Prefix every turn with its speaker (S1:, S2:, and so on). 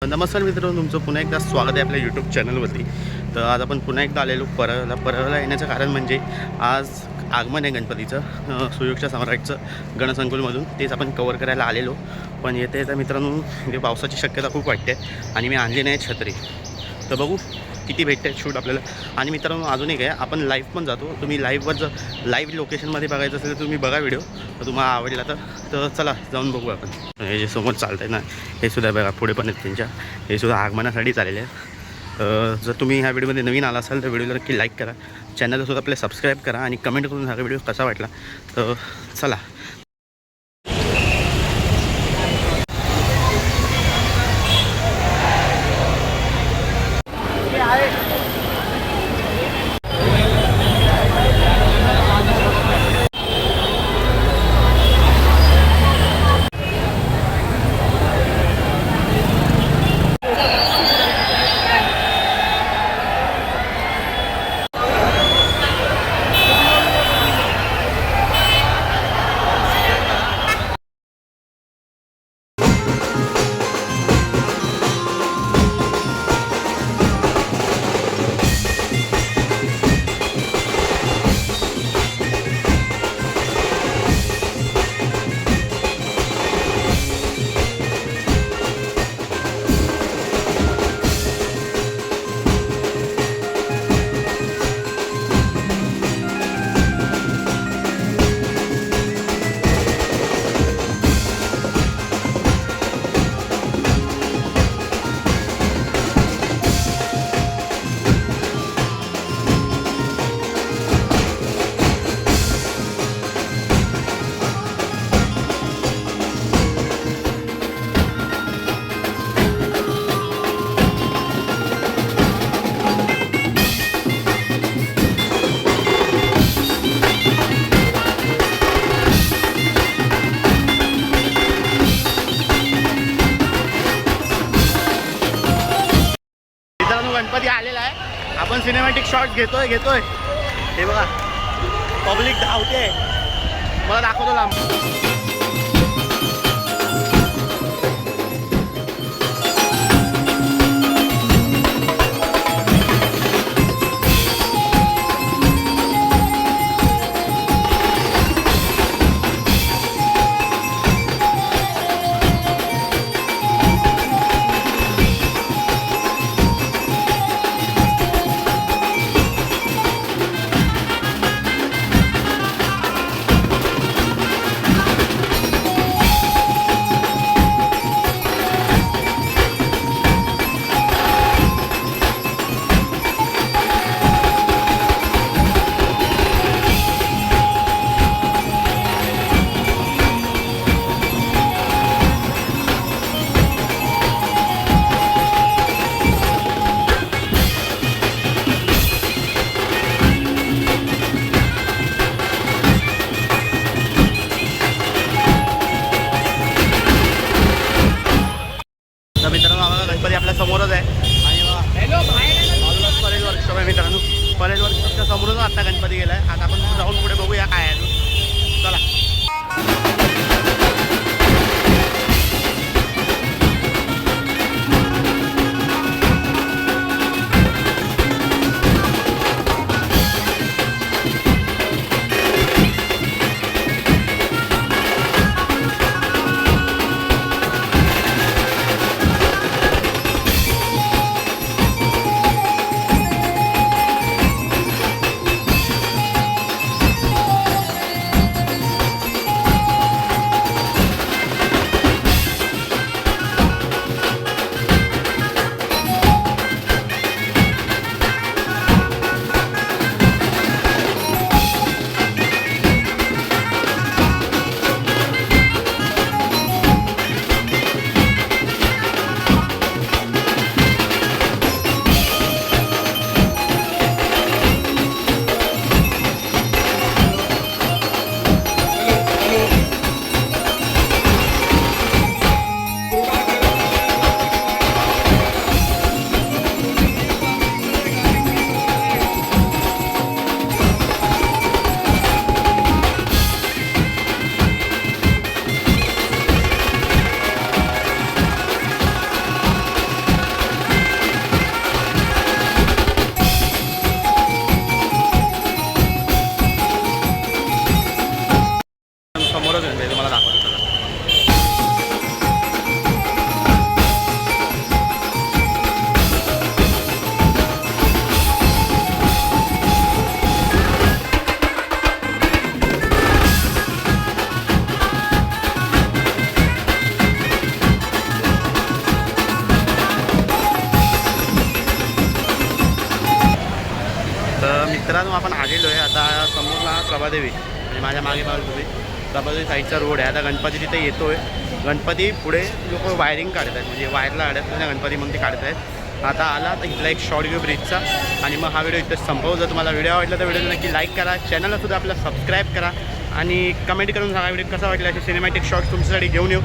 S1: नमस्कार मित्रांनो, तुमचं पुन्हा एकदा स्वागत आहे आपल्या यूट्यूब चॅनलवरती. तर आज आपण पुन्हा एकदा आलेलो परळला येण्याचं कारण म्हणजे आज आगमन आहे गणपतीचं, सुयोगच्या सम्राटचं गणसंकुलमधून. तेच आपण कवर करायला आलेलो. पण येते तर मित्रांनो म्हणजे पावसाची शक्यता खूप वाटते आणि मी आणली नाही छत्री. तर बघू किती भेटते शूट आपल्याला. आणि मित्रांनो अजून एक आहे, आपण लाईव्ह पण जातो. तुम्ही लाईव्हवर जर लाईव्ह लोकेशनमध्ये बघायचं असेल तर तुम्ही बघा व्हिडिओ. तर तुम्हाला आवडला तर चला जाऊन बघू आपण. हे जे समोर चालत आहे ना, हे सुद्धा बघा पुढे पण आहेत त्यांच्या, हे सुद्धा आगमनासाठी चाललेले आहेत. जर तुम्ही ह्या व्हिडिओमध्ये नवीन आला असाल तर व्हिडिओला नक्की लाईक करा, चॅनलला सुद्धा आपल्या सबस्क्राईब करा आणि कमेंट करून हा व्हिडिओ कसा वाटला. तर चला. गणपती आलेला आहे, आपण सिनेमॅटिक शॉट्स घेतोय. हे बघा पब्लिक धावते, मला दाखवतो लांब. गणपती आपल्या समोरच आहे आणि परेड वर्कशॉप आहे मित्रांनो. परेड वर्कशॉपच्या समोरच आता गणपती गेला आहे. आता आपण जाऊन पुढे बघूया काय आहे अजून. चला. मित्रांनो आपण आलेलो आहे आता समोरला प्रभादेवी म्हणजे माझ्या मागे बाजू तुम्ही प्रभादेवी साईडचा रोड आहे. आता गणपती तिथे येतो आहे. गणपती पुढे लोक वायरिंग काढत आहेत म्हणजे वायरला अडकलेल्या गणपती म्हणून ते काढत आहेत. आता आला तर इथला एक शॉर्ट घेऊ ब्रिजचा आणि मग हा व्हिडिओ इथं संपवू. जर तुम्हाला व्हिडिओ आवडला तर व्हिडिओ नक्की लाईक करा, चॅनलला सुद्धा आपला सबस्क्राईब करा आणि कमेंट करून सांगा व्हिडिओ कसा वाटला. असे सिनेमॅटिक शॉर्ट्स तुमच्यासाठी घेऊन येऊ.